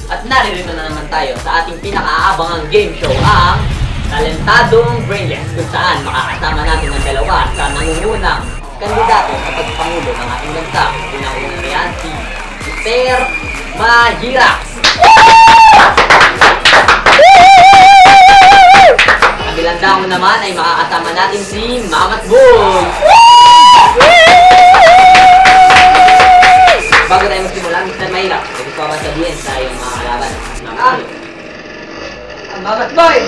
At naririto na naman tayo sa ating pinaka-aabangang game show, ang Talentadong Brainless, kung saan makakasama natin ang dalawa sa nangungunang kandidato sa pagpangulo ng ating bansa. Unang-unang na yan, si Mr. Mahirap. Kabilang damo naman ay makakasama natin si Mamat Boy. Bago tayo magsimula, Mr. Mahirap, may gusto ka ba sabihin sa iyong mga kalaban? Mamat Boy!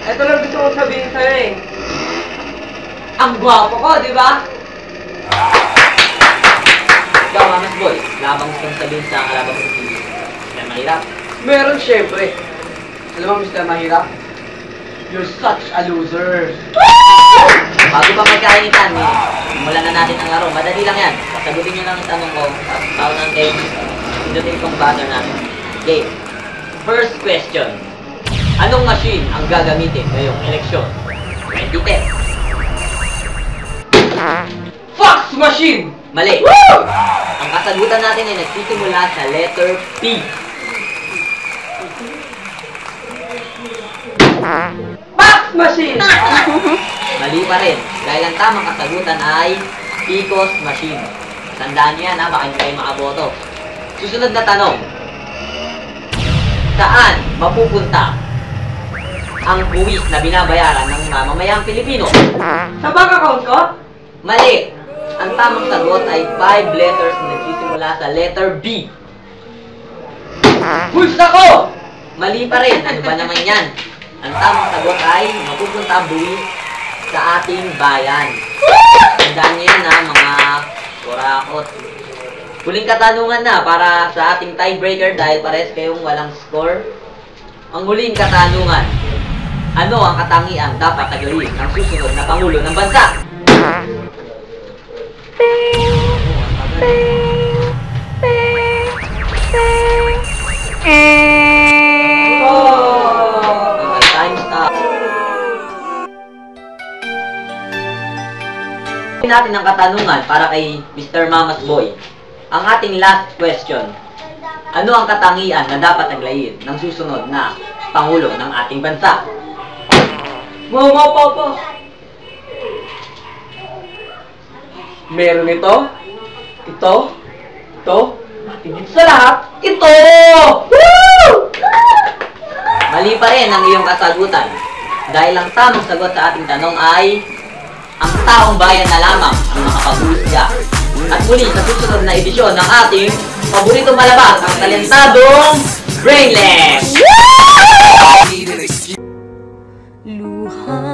Ito lang gusto kong sabihin sa'yo eh. Ang gwapo ko, di ba? Ikaw, Mamat Boy, labang gusto kong sabihin sa kalaban mo si Mr. Mahirap. Meron syempre. Alam mo, Mr. Mahirap? You're such a loser. Bago pa magkainitan, simulan na natin ang laro. Madali lang yan. Sasagutin nyo lang ang tanong ko. Tao ng game. Pindutin kong buzzer namin. Okay. First question. Anong machine ang gagamitin ngayong eleksyon? 2010. Fax machine! Mali. Ang kasagutan natin ay nagsisimula sa letter P. Fax machine! Mali pa rin. Dahil ang tamang kasagutan ay PCOS machine. Tandaan niyo yan ha, baka hindi kayo makaboto. Susunod na tanong. Saan mapupunta ang buwis na binabayaran ng mamamayang Pilipino? Sa bank account ko? Mali. Ang tamang sagot ay 5 letters na nagsisimula sa letter B. Bulsa ko! Mali pa rin. Ano ba naman yan? Ang tamang sagot ay mapupunta ang buwis sa ating bayan. Tandaan niyo yan ha, mga kurakot. Huling katanungan na para sa ating tiebreaker dahil pares kayong walang score. Ang huling katanungan. Ano ang katangian dapat tagayin ng susunod na Pangulo ng Bansa? Natin ang katanungan para kay Mr. Mamas Boy. Ang ating last question. Ano ang katangian na dapat aglayin ng susunod na Pangulo ng ating bansa? Mama, Papa! Meron ito, higit sa lahat, ito! Woo! Mali pa rin ang iyong kasagutan. Dahil ang tamang sagot sa ating tanong ay ang taong bayan na lamang ang makapag-uusga. At muli sa susunod na edisyon ng ating paborito malabas, ang Talentadong Brainless! Luha